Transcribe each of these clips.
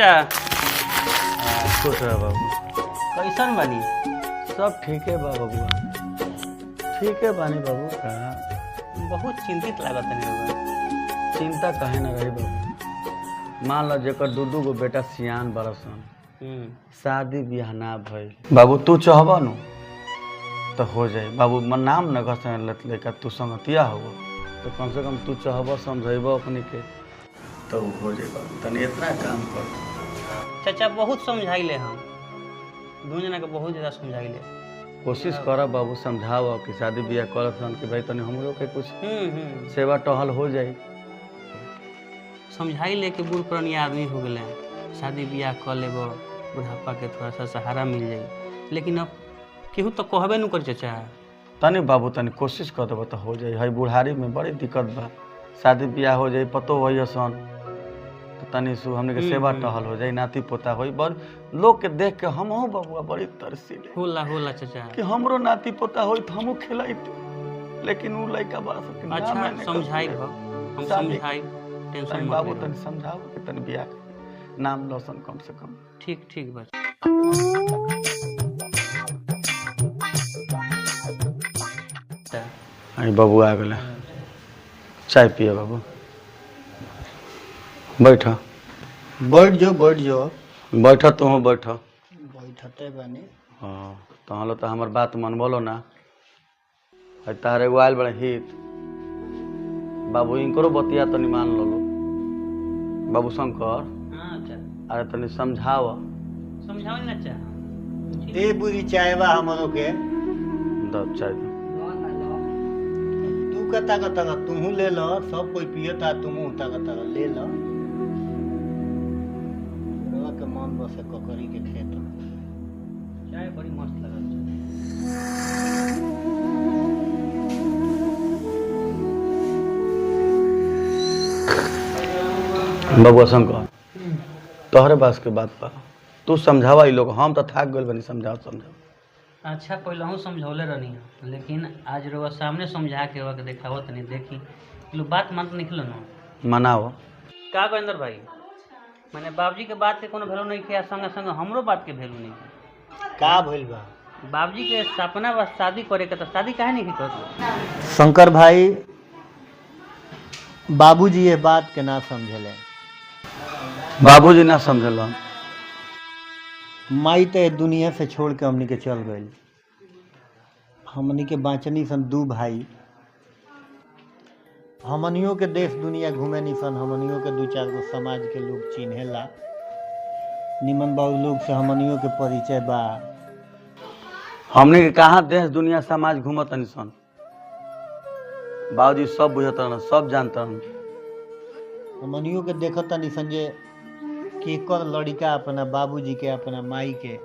चाचा। खुश रह बाबू। कैसन बानी? सब ठीक है बबुआ, ठीक है बानी बाबू। कहाँ बहुत चिंतित लागत है। चिंता कहे न रही बाबू। मान लो जेकर दू गो बेटा सियान बरसन, शादी ब्याह ना भइल, बाबू तू चाहब नु तो हो जाए बाबू। नाम न घस लेकर तू संगतिया हो तो कम से कम तू चाहब समझेब अपने के तो हो जाए बाबू। तनी इतना काम कर चाचा। बहुत समझाइले हम दू जना के, बहुत ज़्यादा समझाइले। कोशिश कर बाबू, समझाओ कि शादी ब्याह कर कि भाई तनी हमरो के कुछ सेवा टहल हो जाए। समझाइले कि बूढ़ पुरानिया आदमी हो गए, शादी ब्याह कर लेब, बुढ़ापा के थोड़ा सा सहारा मिल जाए। लेकिन अब केहू तो कहबे न कर चाचा। तनी बाबू तनी कोशिश कर देब तो हो जाए। हई बुढ़ारी में बड़ी दिक्कत बा, शादी ब्याह हो जाए, पतो हो सन तो तनी सु हमने के सेवा टहल हो जाए, नाती पोता हो। बड़ लोग के देख के हम हो बबुआ बड़ी तरसीले होला चाचा कि हमरो नाती पोता हो तो हमहू खिलाइते, लेकिन उ लइका बड़ा सके। अच्छा समझाई हम समझाई, टेंशन मत बाबू ले। तनी समझाओ कि तनी ब्याह के नाम लौसन कम से कम। ठीक बस। आई बाबू आ गए, चाय पिए बाबू। बैठ बैठ जो बैठ तू बैठ। बैठते बानी। हाँ तो तो हमार बात मन बोलो ना। तार एगो आयल बड़े हित बाबू, इनको बतिया तनी मान लो बाबू शंकर। अरे तनी समझाओ ना चाचा। दे बुरी चाय बा हमरो के दब चाय दो। तू कता तुहू ले लो, सब कोई पियता तुमू तक ले लो। के मन बसे ककरी के खेत चाय बड़ी मस्त लगल। बबुआ शंकर तोहरे बास के बात पा, तू समझावा। लोग हम तो थाक गए बनी समझाओ। अच्छा पहले हूँ समझौले रहनी, लेकिन आज रोज सामने समझा के वक्त देखावत नहीं। देखी लोग बात मान निकलो ना, मनाओ का गजेंद्र भाई। मैंने बाबूजी के बात के कोनो वैल्यू नहीं किया, संगे संगे हमरो बात के वैल्यू नहीं किया। का भइल बा? बाबूजी के सपना बस शादी करे के, तो शादी काहे नहीं करत? शंकर भाई, बाबूजी ये बात के ना समझले। बाबूजी ना समझल। माई तो दुनिया से छोड़ के हमनी के चल गई। हमनी के बाँचनी सन दू भाई, हमनियों के देश दुनिया घूमे निसन। हमनियों के दू चार गो समाज के लोग चिन्हेला, निमन बाबू लोग से हमनियों के परिचय बा। हमने के कहाँ देश दुनिया समाज घूमत सन। बाबूजी सब बुझत रहन, सब जानत रहन। हमनियों के देखत निसन जे केकर लड़का अपना बाबूजी के, अपना माई के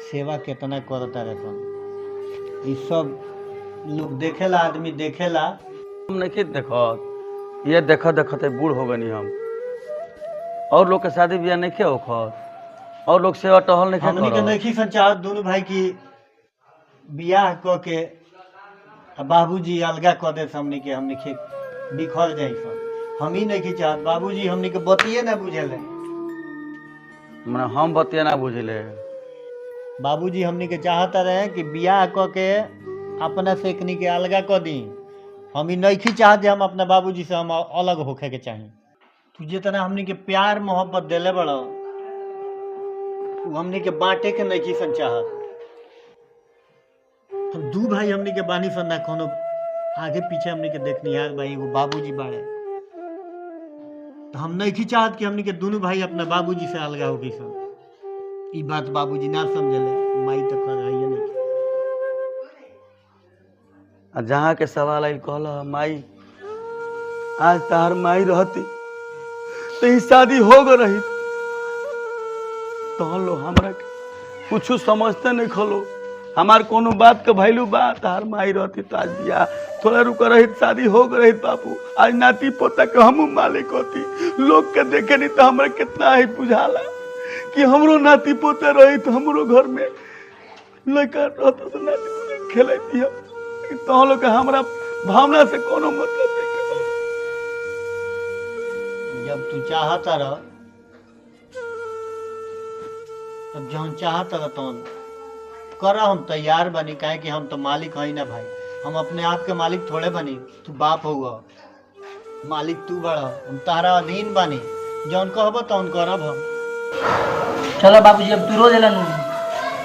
सेवा कितना करता रहसन। ये सब लोग देखेला, आदमी देखेला। हम नहीं देखत, ये देखत देखत बूढ़ हो गनी हम। और लोग के शादी ब्याह नहीं होखत, और लोग सेवा टहल नहीं हमनी के नहीं सन चाहत दोनों भाई की बियाह क के बाबूजी अलगा क दे। हमनी के बिखर जाई सन। हम ही नहीं चाहत। बाबूजी हमनी के बतिये ना बुझेले। मने हम बतिया ना बुझले। बाबूजी हमनी के चाहता रहे कि बियाह क के अपना सेकनी के अलगा क दी। हम ही नहीं चाहत जे हम अपना बाबूजी से हम अलग होखे के चाही। तू जितना हमनी के प्यार मोहब्बत देले बड़ा, हमनी के बांटे के नहीं सन चाहत। हम दू भाई हमनी के बानी सन ना, कोनो आगे पीछे हमनी के देखनिहार भाई वो बाबूजी बाड़े। तो हम नहीं चाहत कि हमनी के दोनों भाई अपना बाबूजी से अलगा हो गई सन। ई बात बाबूजी ना समझले, माई तो कर रही है नहीं। जहाँ के सवाल आई कहला माई, आज तार माई रहती तो ई शादी हो गई रही। तो लो हमरा के कुछ समझते नहीं खलो। हमार कोनो बात का वैल्यू बा? तार माई रहती तो आज बियाह थोड़ा रुक रही, शादी हो गई रही। बापू आज नाती पोता के हमू मालिक होती। लोग के देखे नहीं तो हमरा कितना ही बुझाला कि हमरो नाती पोता रही तो हमरो घर में लड़का रहता तो नाती पोता खेलती है। तो लोग के हमरा भावना से कोनो मतलब नहीं। जब तू चाहता रह अब जहाँ चाहत तौन करा, हम तैयार बनी। काहे कि हम तो मालिक हई ना भाई, हम अपने आप के मालिक थोड़े बनी। तू बाप हुआ, मालिक तू बड़ा, हम तारा अधीन बनी। जौन कहबो तौन करब हम। चलो बाबूजी अब तू रो देलन,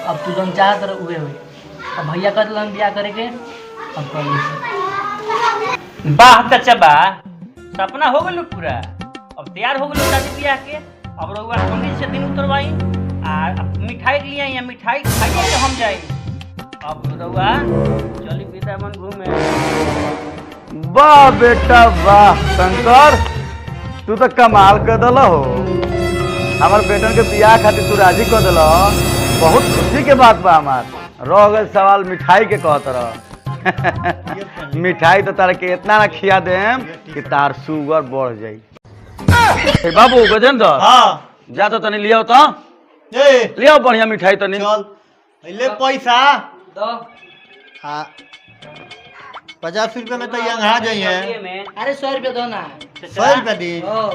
अब तू जौन चाहत रह उहे होई। अब भैया कर दिलन बियाह करे के, अब कर ली। वाह चाचा बा, सपना हो गलो पूरा। अब तैयार हो गलो शादी ब्याह के। अब रउआ पंडित से दिन उतरवाई आ मिठाई के लिए, यहाँ मिठाई खाइए के हम जाई। अब रउआ चली वृंदावन घूमे। वाह बेटा वाह, शंकर तू तो कमाल कर दल हो। हमार बेटन के बियाह खातिर तू राजी कर दल, बहुत खुशी के बात बा। हमार रह गए सवाल मिठाई के कहत रह। मिठाई तो तार के इतना ना खिया देम कि तार शुगर बढ़ जाई। ए बाबू गजेंद्र, हाँ जा तो तनी लियाओ तो, ए लियाओ बढ़िया मिठाई तनी। चल ले पैसा। दो। हाँ 50 रुपये में तो यहाँ जाइए। अरे 100 रुपया दो ना। 100 रुपया दी। ओ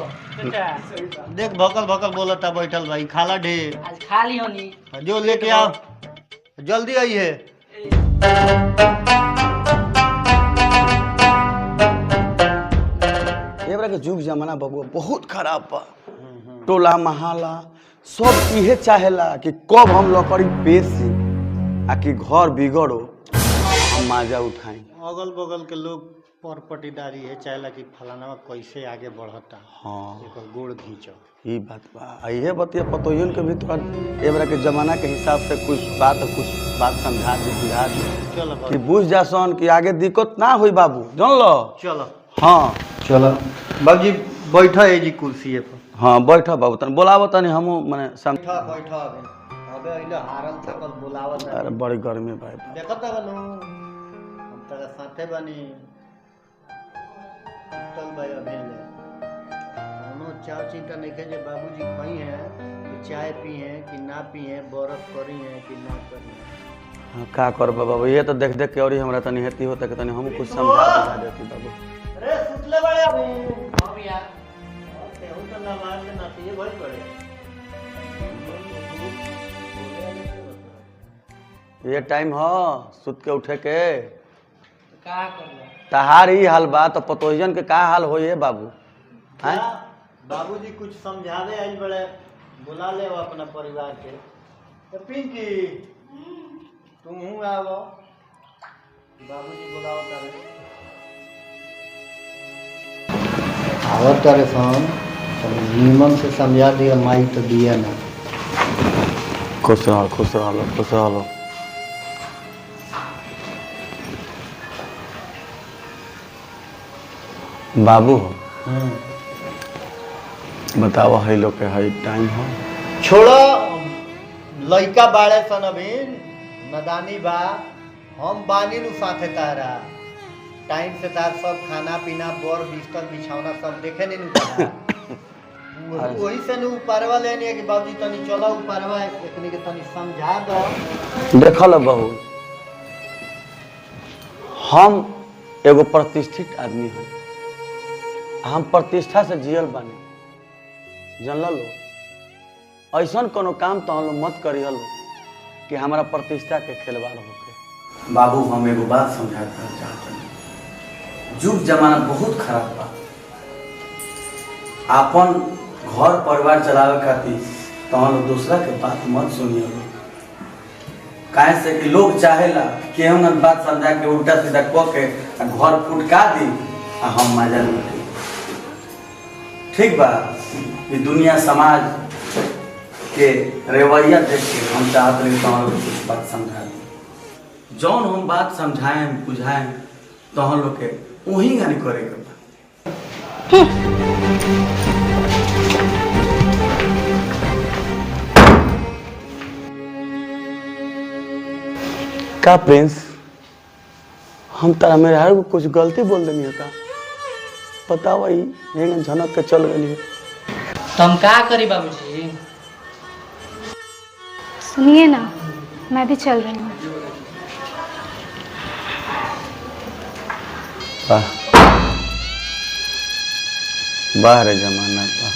देख भकल भकल बोलता बैठल भाई, खाला ढेर। आज खा ली होनी। जो लेके आओ, जल्दी आई है। एबरा के जुग जमाना बबुआ बहुत खराब बा। टोला महाला सब इहे चाहेला कि कब हम लकड़ी बेची आ कि घर बिगड़ो हम माजा उठाई। अगल बगल के लोग पर पटीदारी है, चाहेला कि फलाना कैसे आगे बढ़ता। हाँ एकर गोड़ घींचो। ई बात बा। इहे बतिया पतोहियन के भी थोड़ा एबरा के जमाना के हिसाब से कुछ बात समझा दी, बुझा दी चलो कि बाबू, बुझ जासन कि आगे दिक्कत ना होई बाबू, जान लो। चलो हाँ चलो बाबूजी, बैठा है जी कुर्सी पर। हाँ बैठा बाबू, तनी बोलावो तनी हमू माने बैठा बैठा अबे अइले हारल थकल बुलावत है। अरे बड़ी गर्मी भाई। देखत बनो हम तेरा साथे बनी। चल भाई अभी ले कोनो चाव चिंता नहीं के जे बाबूजी खई है कि चाय पिए कि ना पिए, बरफ करी है कि ना करी है। हाँ, का कर बाबू, ये तो देख देख के और ही हमरा तनी हेती होता कि तनी हम कुछ समझा बुझा देती बाबू। अरे सुतले बड़े अभी। हां भैया। तेहू तो ना मार के ना ये बहुत बड़े। ये टाइम हो सुत के उठे के। का करबो? तहार ही हाल बा तो पतोहियन के का हाल हो ये बाबू। हैं? बाबूजी कुछ समझावे आई बड़े, बुला ले अपना परिवार के। तो पिंकी तुम आओ, बाबूजी बुलाओ तारे। आवत तारे सन, नीमन से समझा दिया, माई तो दिया ना। खुश रहो खुश रहो खुश रहो। बाबू बताओ है लोग के है टाइम हो। छोड़ो, लइका बाड़े सन अभी, नदानी बा। हम बानी नु साथे तारा, टाइम से तार सब खाना पीना, बोर बिस्तर बिछौना सब देखे नहीं नु तारा। वही से नु ऊपरवा लेनी है कि बाबूजी तनी चलो ऊपरवा, एकनी के तनी समझा दो। देखल बहू, हम एगो प्रतिष्ठित आदमी हूँ, हम प्रतिष्ठा से जियल बानी, जानल लो। ऐसा कोनो काम तो हम लोग मत करी हलो कि हमारा प्रतिष्ठा के खिलवाड़ होके। बाबू हम एगो बात समझाता चाहते हैं, जुग जमाना बहुत खराब बा। अपन घर परिवार चलावे खातिर तो हम लोग दूसरा के बात मत सुनिए। काहे से कि लोग चाहेला केहू न बात समझा के उल्टा सीधा कह के घर फुटका दी आ हम मजा लूटी। ठीक बा, ये दुनिया समाज के रवैया देख के हम चाहते हैं तो हम लोग कुछ बात समझा दी। जौन हम बात समझाएं बुझाएं तो हम लोग के वही गानी करे के बा। का प्रिंस, हम तारा मेरे हर को कुछ गलती बोल देनी है का? बताओ भाई, ये झनक के चल गई। तो हम का करी बाबूजी? सुनिए ना, मैं भी चल रही हूँ। वाह वाह रे जमाना वाह।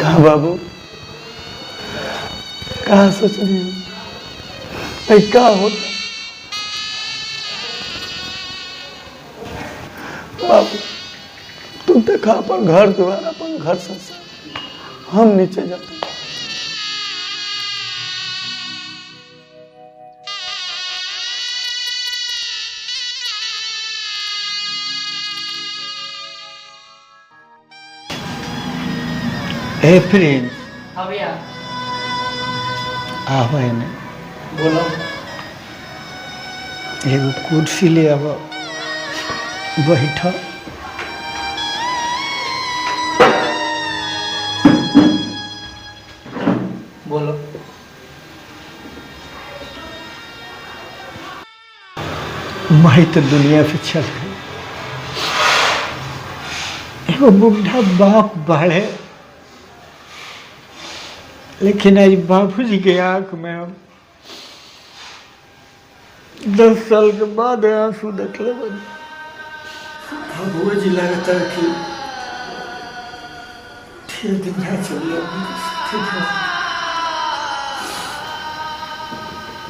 कहा बाबू, कहा सोच रही हो? क्या होता बाबू? तुम देखा अपन घर द्वार, अपन घर संसार, हम नीचे जाते। ए प्रिंस, हाँ भैया आहो एने बोलो। एगो कुर्सी ले आब, बैठ। बोलो। माई तो दुनिया से चल गई, एगो बुढ़ा बाप बाढ़े, लेकिन आज बाबूजी के आंख में हम 10 साल के बाद आंसू देखले बनी। बाबूजी लगता है कि ठीक दुनिया चल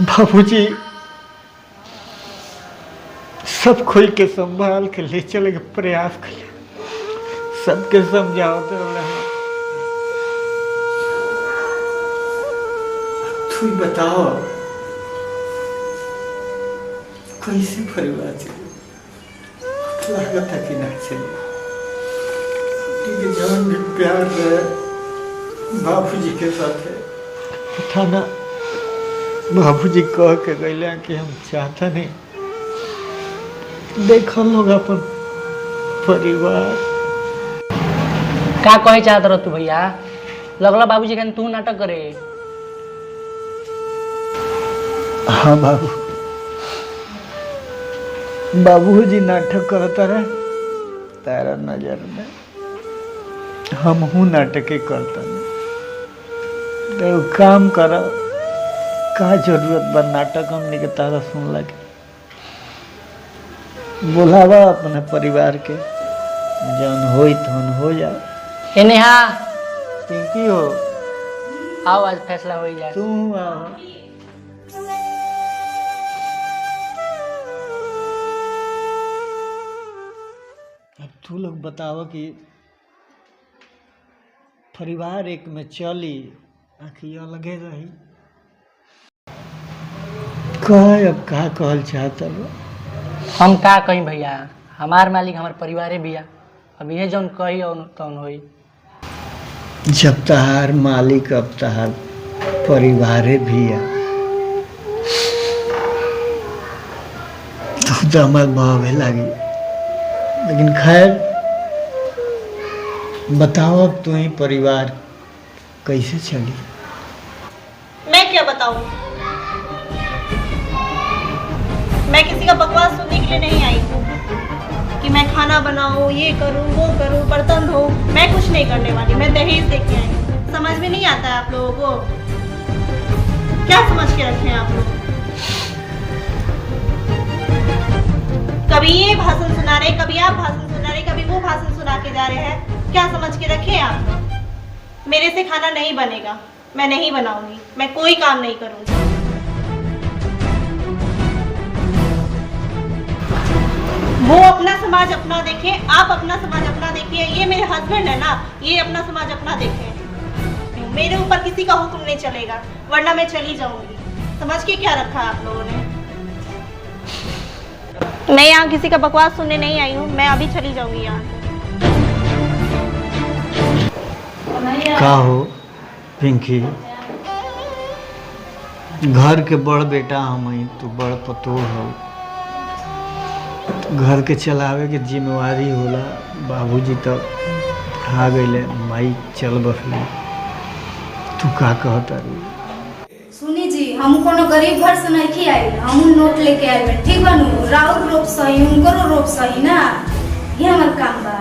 बाबूजी सब कोई के संभाल के ले चले के प्रयास कर, सबके समझाते रहे। तू बताओ कैसे परिवार चले? लागत है कि ना चले, क्योंकि जवन भी प्यार रहे बाबूजी के साथ है। पता ना बाबूजी कह के गए कि हम चाहता नहीं देखो लोग अपन परिवार। का कहे चाहत रह तू भैया? लगला बाबूजी के तू नाटक करे। हाँ बाबू, बाबूजी नाटक करता रहे तारा नजर में, हम हूँ नाटक करता नहीं। तो काम कर, का जरूरत बा नाटक हमने के तारा सुन लगे? बुलावा अपने परिवार के, जौन होई तौन हो जाए। ए नेहा, पिंकी हो, आओ आज फैसला हो जाए। तू आओ। अब तू लोग बताओ कि परिवार एक में चली आखिर अलगे रही? कह अब का कहल चाहता बा? हम का कहीं भैया, हमार मालिक हमार परिवारे बिया, अब ये जौन कही तौन होई। जब तहार मालिक अब तहार परिवारे बिया, तो हमार भावे लगी। लेकिन खैर बताओ, अब तू ही परिवार कैसे चली? मैं क्या बताऊं? मैं किसी का बकवास सुनने के लिए नहीं आई हूँ कि मैं खाना बनाऊं, ये करूं, वो करूं, बर्तन धोऊं। मैं कुछ नहीं करने वाली, मैं दहेज दे के आई हूँ। समझ में नहीं आता है आप लोगों को? क्या समझ के रखे हैं आप लोग? कभी ये भाषण सुना रहे, कभी आप भाषण सुना रहे, कभी वो भाषण सुना के जा रहे हैं। क्या समझ के रखे हैं आप? मेरे से खाना नहीं बनेगा, मैं नहीं बनाऊंगी, मैं कोई काम नहीं करूंगी। वो अपना समाज अपना देखे, आप अपना समाज अपना देखिए। ये मेरे हस्बैंड है ना, ये अपना समाज अपना देखे। मेरे ऊपर किसी का हुक्म नहीं चलेगा, वरना मैं चली जाऊंगी। समझ के क्या रखा है आप लोगों ने? मैं यहाँ किसी का बकवास सुनने नहीं आई हूँ, मैं अभी चली जाऊंगी यहाँ से। का हो पिंकी, घर के बड़ बेटा हम ही, तू बड़ पतोह हो, घर के चलावे के जिम्मेवारी होला। बाबूजी तो आ गए, माई चल बसले, तू का कहता रू? सुनी जी, हम कोनो गरीब घर से नहीं आई, हम नोट लेके आए बे, ठीक बा नु? राउर रोप सही, उनको रोप सही ना, ये हमार काम बा।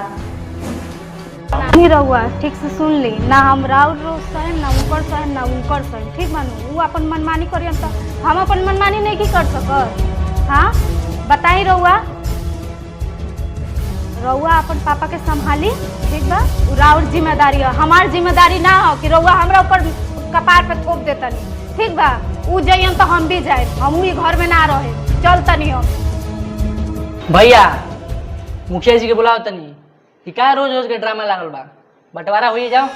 नहीं रहुआ ठीक से सुन ली ना, हम राउर रोज सहन ना ऊपर सहन ना ऊपर सहन, ठीक बानू? वो अपन मनमानी करियन तो हम अपन मनमानी नहीं की कर सकत। हाँ बताई रहुआ, रउआ अपन पापा के संभाली, ठीक बा? उ राउर जिम्मेदारी है, हमार जिम्मेदारी ना हो कि रउआ हमरा ऊपर कपार पे थोप देतनी, ठीक बा? उ जाइयन तो हम भी जाए, हम ही घर में ना रहे, चल तनी हम। भैया मुखिया जी के बुलाओ तनी कि का रोज रोज के ड्रामा लागल बा, बंटवारा होइए जाओ।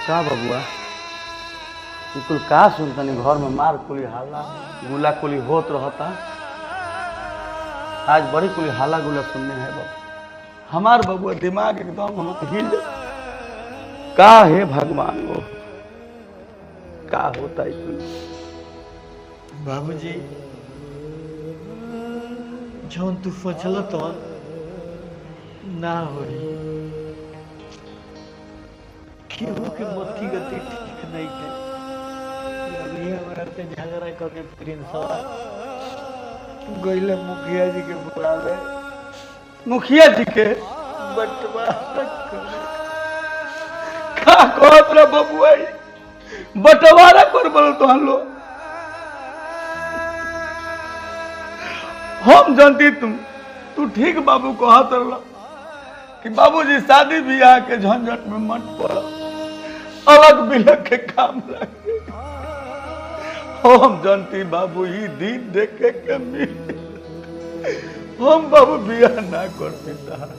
का बबुआ कुल का सुनतनी घर में मार कुली हाला गुला कुली होत रहता। आज बड़ी कुली हाला गुला सुनने है बाबू। हमार बबुआ दिमाग एकदम हम हिल का है भगवान वो का होता है कुल। बाबूजी जौन तू सोचल तो ना होई, केहू के मत्ती गति ठीक नहीं के अभी हमारा ते झगड़ा करके प्रिंसवा गइले मुखिया जी के बुलावे, मुखिया जी के बंटवारा का कहत रह बबुआ बंटवारा कर बोल तो हम लोग हम जानती तू ठीक बाबू कहत रह कि बाबूजी शादी ब्याह के झंझट में मत पड़, अलग बिलग के काम लगे। हम जानती बाबू ही दिन देखे के मिले, हम बाबू ब्याह ना करते साहब।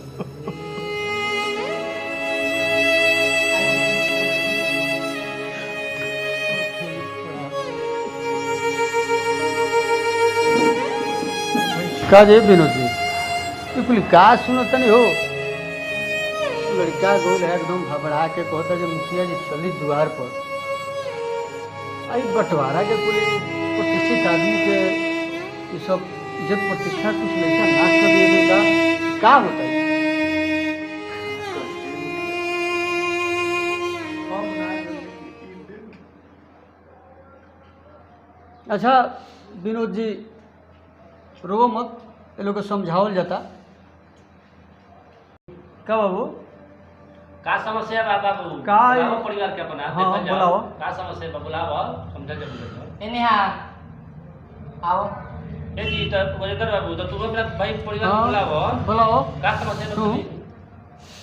का जे विनोद जी ये कुल का सुनत नहीं हो? लड़का गोल है एकदम घबरा के कहता जो मुखिया जी चली द्वार पर आई बंटवारा के पूरे प्रतिष्ठित आदमी के ये सब इज्जत प्रतिष्ठा कुछ ऐसा नाश कर दिए का होता है? अच्छा विनोद जी रो मत, ये लोग को समझावल जाता का बाबू? का समस्या बा बाबू? का बुलाओ परिवार के अपना हाँ, देखल जाओ। बुलाओ। का समस्या बा बुलाओ समझा के बुलाओ। ए नेहा आओ। ए जी तो वजगर बाबू तो तू अपना भाई परिवार हाँ, को बुलाओ। बुलाओ। का समस्या तू? बा?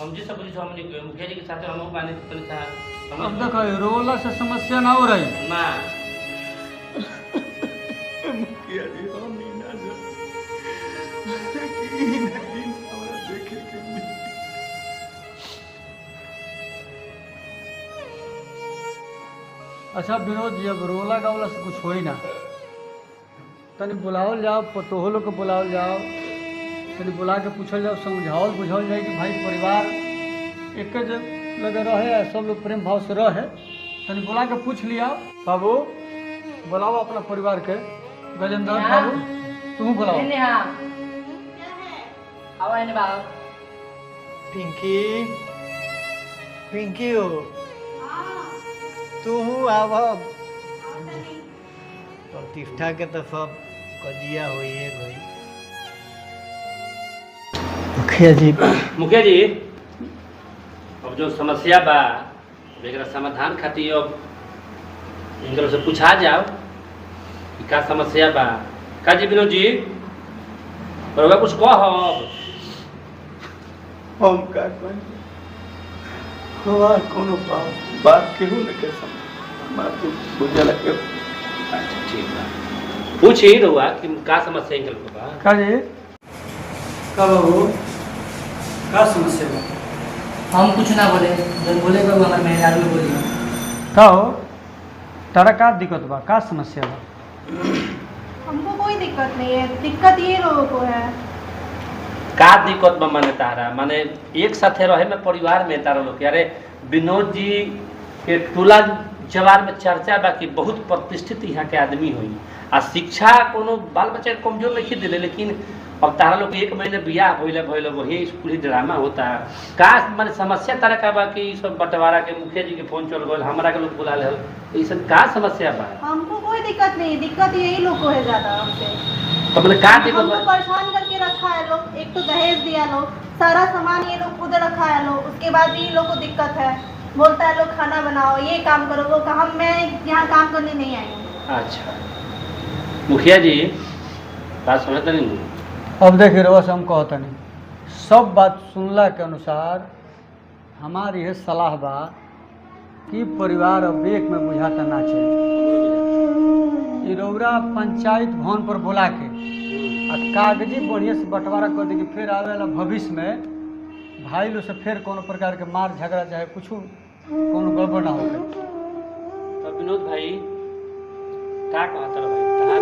हम जी सब बुझी हमनी के मुखिया जी के साथ हम बाने तो था। अब देखो रोला से समस्या ना हो रही ना मुखिया जी हम ही ना जाने कि इन दिन हमरा देखे के मिले। अच्छा विनोद जी अब रोला गावला से कुछ होई ना, तनी बुलावल जाओ, पतोहो लोग के बुलावल जाओ, तनी बुला के पूछल जाओ, समझावल बुझावल जाए कि भाई परिवार एक लगे रहे, सब लोग प्रेम भाव से रहे, तनी बुला के पूछ लिया। बाबू बुलाओ अपना परिवार के, गजेंद्र बाबू तुम बुलाओ। ए नेहा आओ एने बाबू। पिंकी पिंकी हो तू आव, प्रतिष्ठा के तो सब कजिया होइए गई। मुखिया जी मुखिया जी अब जो समस्या बा एकरा समाधान खातिर अब इनकर से पूछा जाओ कि का समस्या बा। का जी विनोद जी और कुछ कह हम का कहें हमार कोनो बात केहू न के समझ बात बुझे लगे। अच्छा ठीक बा पूछी रहुआ कि का समस्या इनकर को बा। का जी का बाबू का समस्या बा? हम कुछ ना बोले, जब बोले बाबू हमारे मेहरारू में बोलिए। का हो तारा का दिक्कत बा, का समस्या बा? हमको कोई दिक्कत नहीं है, दिक्कत ये लोगों को है। का दिक्कत बा माने तारा माने एक साथे रहे में परिवार में तारा लोग अरे विनोद जी के टोला जवार में चर्चा बा कि बहुत प्रतिष्ठित यहाँ के आदमी हुई आ शिक्षा कोनो बाल बच्चा के कमजोर नहीं दिले, लेकिन अब तारा लोग एक महीने बियाह होइले भइले वही स्कूली ड्रामा होता का माने समस्या तारा का बा कि सब बंटवारा के मुखिया जी के फोन चल गल हमरा के लोग बुला ले ऐसा का समस्या बा? हमको कोई दिक्कत नहीं, दिक्कत यही लोग को है ज्यादा हमसे। तो मैंने का दिक्कत हमको बा? परेशान करके रखा है लोग, एक तो दहेज दिया लोग, सारा सामान ये लोग खुद रखा है लोग, उसके बाद भी लोग को दिक्कत है, बोलता है लोग खाना बनाओ ये काम करो वो काम, मैं यहाँ काम करने नहीं आई हूँ। अच्छा मुखिया जी बात समझते नहीं। अब देखिए रवा से हम कहता नहीं सब बात सुनला के अनुसार हमारी यह सलाह बा कि परिवार अब एक में बुझाता ना चाहिए। रौरा पंचायत भवन पर बुला के आ कागजी बढ़िया से बंटवारा कर दी कि फिर आवे वाला भविष्य में भाई लोग से फिर कोनो प्रकार के मार झगड़ा चाहे कुछ कोनो गड़बड़ ना हो। तो विनोद भाई क्या कहता है भाई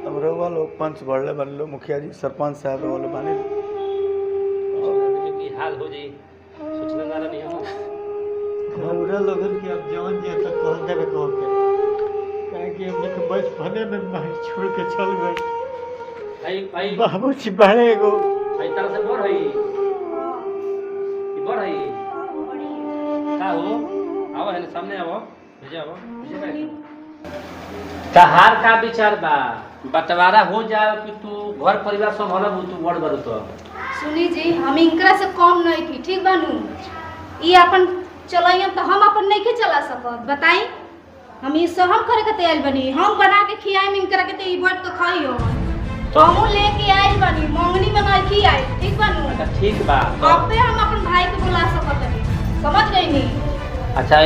अब रउआ लोग पंच बढ़ले बन लो, मुखिया जी सरपंच साहब रउआ लोग बानी की हाल हो जाए सोचने वाला नहीं हो। रउरा लोगन के अब जवन जे तक कह देबे कह के काहे कि हमने के बचपने में मार छोड़ के चल गए। भाई भाई बाबूजी बड़े एगो भाई तरह से बढ़ है कि बढ़ है का हो आओ है सामने आओ भेजा आओ तहार का विचार बा बंटवारा हो जाए कि तू घर परिवार संभालब तू बड़ बड़ तो सुनी जी हम इनकरा से कम नहीं की ठीक बानू ये अपन चलाइए तो हम अपन नहीं के चला सकत बताई हम ये सहम करे के तैयार बनी हम बना के खियाई इनकरा के ते ई बैठ के खाई हो तो हम लेके आइल बनी मंगनी में नहीं खियाई ठीक बानू। अच्छा ठीक बा अब हम अपन भाई के बुला सकत नहीं समझ गई नहीं। अच्छा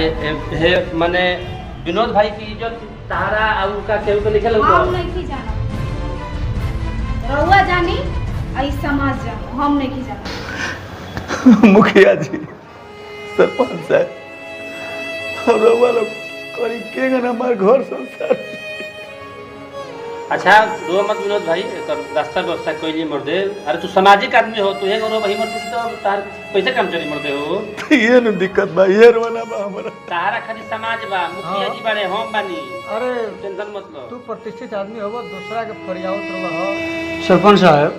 हे माने विनोद भाई की इज्जत तारा और का केहू के लिखल हो हम नहीं की जाना रउआ जानी आई समाज जानो हम नहीं की जाना। मुखिया जी सरपंच साहब रउआ लोग करी के गन हमार घर संसार। अच्छा रो मत विनोद भाई एकर रास्ता व्यवस्था कोई मर दे। अरे तू सामाजिक आदमी हो तू हे रो भाई मत तो तार पैसे काम चली मर दे हो ये न दिक्कत बा ये रोना बा हमरा तारा खाली समाज बा मुखिया जी बारे हम बानी अरे टेंशन मत लो तू प्रतिष्ठित आदमी हो दूसरा के फरियावत रह। सरपंच साहब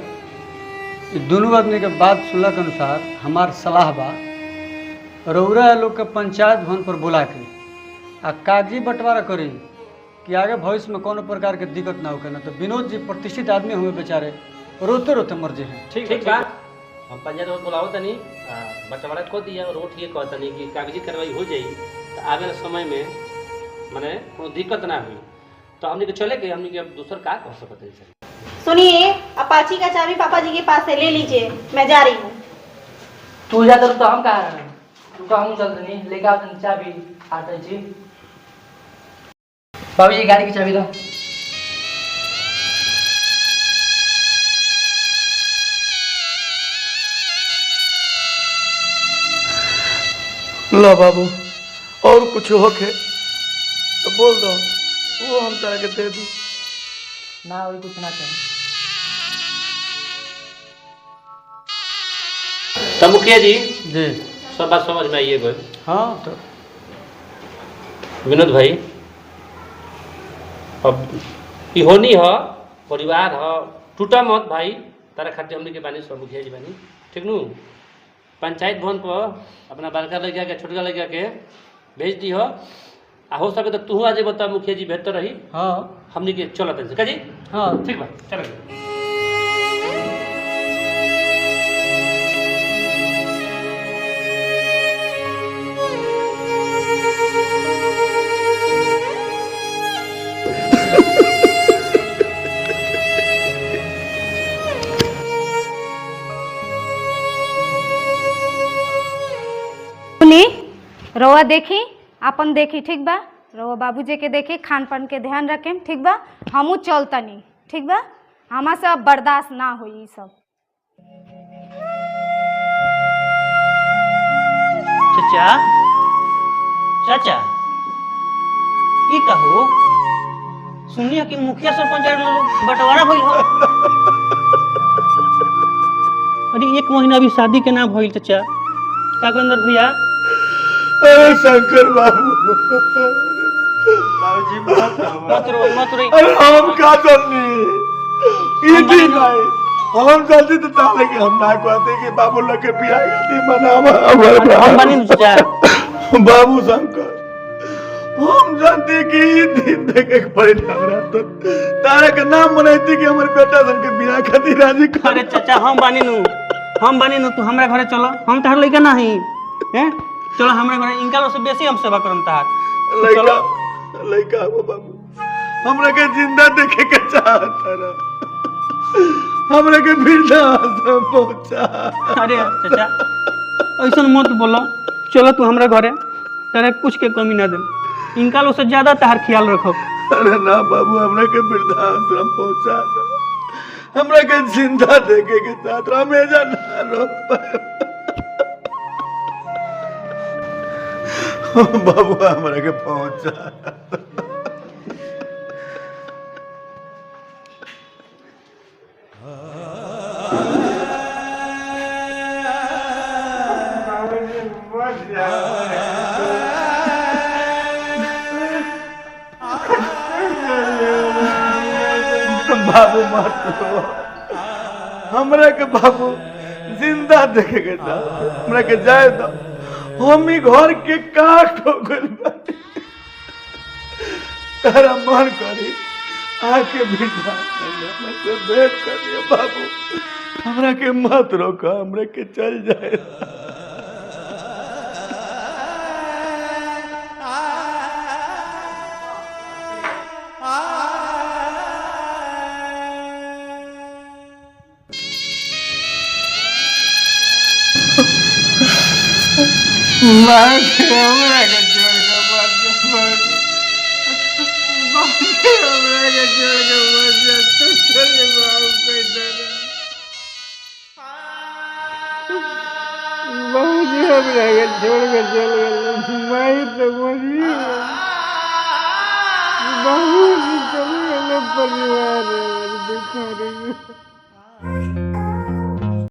ये दोनों आदमी के बात सुनला के अनुसार हमार सलाह बा रौरा लोग के पंचायत भवन पर बुला के आ कागजी बंटवारा करी कि आगे भविष्य में कोनो प्रकार के दिक्कत ना होके ना तो विनोद जी प्रतिष्ठित आदमी हुए बेचारे रोते रोते मर जे हैं। ठीक बा हम पंचायत में बुलाओ तनी बंटवारा को दिया और ठीक कहता नहीं कि कागजी कार्रवाई हो जाई तो आगे समय में माने कोनो दिक्कत ना हुई तो हमने के चले के हमने के अब दूसर का कर सकते हैं। सुनिए अपाची का चाबी पापा जी के पास है ले लीजिए मैं जा रही हूँ। तू जा तो हम कहा रहे तो हम चल नहीं लेके आओ चाबी आते जी बाबूजी गाड़ी की चाबी दो। लो बाबू और कुछ होके तो बोल दो वो हम तारा के दे दूं ना और कुछ ना चाहिए। तो मुखिया जी जी सब बात समझ में आइए गए। हाँ तो विनोद भाई अब इहोनी हो परिवार हो टूटा मत भाई तारा खातिर हमने के बानी सब मुखिया जी बानी ठीक नु पंचायत भवन पर अपना बड़का लड़का के छोटका लड़का के भेज दी हो आ हो सके तो तू आज बता मुखिया जी बेहतर रही। हाँ हमने के चलो तन का जी हाँ ठीक बा चलो। रउआ देखी अपन देखी ठीक बा रउआ बाबूजी के देखी खान पान के ध्यान रखें ठीक बा हमू चलतनी ठीक बा हमारा से अब बर्दाश्त ना होई ई सब। चाचा चाचा ये कहो सुनिए कि मुखिया सरपंच लोग बंटवारा भइल हो। अरे 1 महीना अभी शादी के ना भइल चाचा कागंदर भैया। अरे शंकर बाबू बाबूजी मत रो अरे हम का करनी ये दिन भाई हम जल्दी तो ताले के हम ना कहते कि बाबू लोग के पिया गलती मनावा हम बनी चाचा बाबू शंकर हम जानते कि ये दिन देखे के पड़े हमरा तो तारे के नाम मनाइती कि हमर बेटा सन के बियाह खातिर राजी कर। अरे चाचा हम बानी नु तू हमरा घरे चलो हम तार लइका नहीं हैं चलो हमरा घरे इनका से बेसी हम सेवा करम तार लइका लइका हो बाबू हमरा के जिंदा देखे के चाहत रहा, हमरा के वृद्धाश्रम पहुंचा। अरे चाचा ऐसा मत बोलो, चलो तू हमरा घरे, तेरे कुछ के कमी ना दे, इनका लोग से ज्यादा तहार ख्याल रखो। अरे ना बाबू, हमरा के वृद्धाश्रम पहुंचा दो, हमरा के जिंदा देखे के साथ हमेशा ना रो पाए। बाबू हमरा के पहुंचा। बाबू मत रो, हमरा के बाबू जिंदा देखे के था, हमरा के जाए दो, हम ही घर के काट हो गइल बाटे। तारा मन करी आके बिठा से भेंट करिए बाबू, हमरा के मत रोका, हमरा के चल जाए। परिवार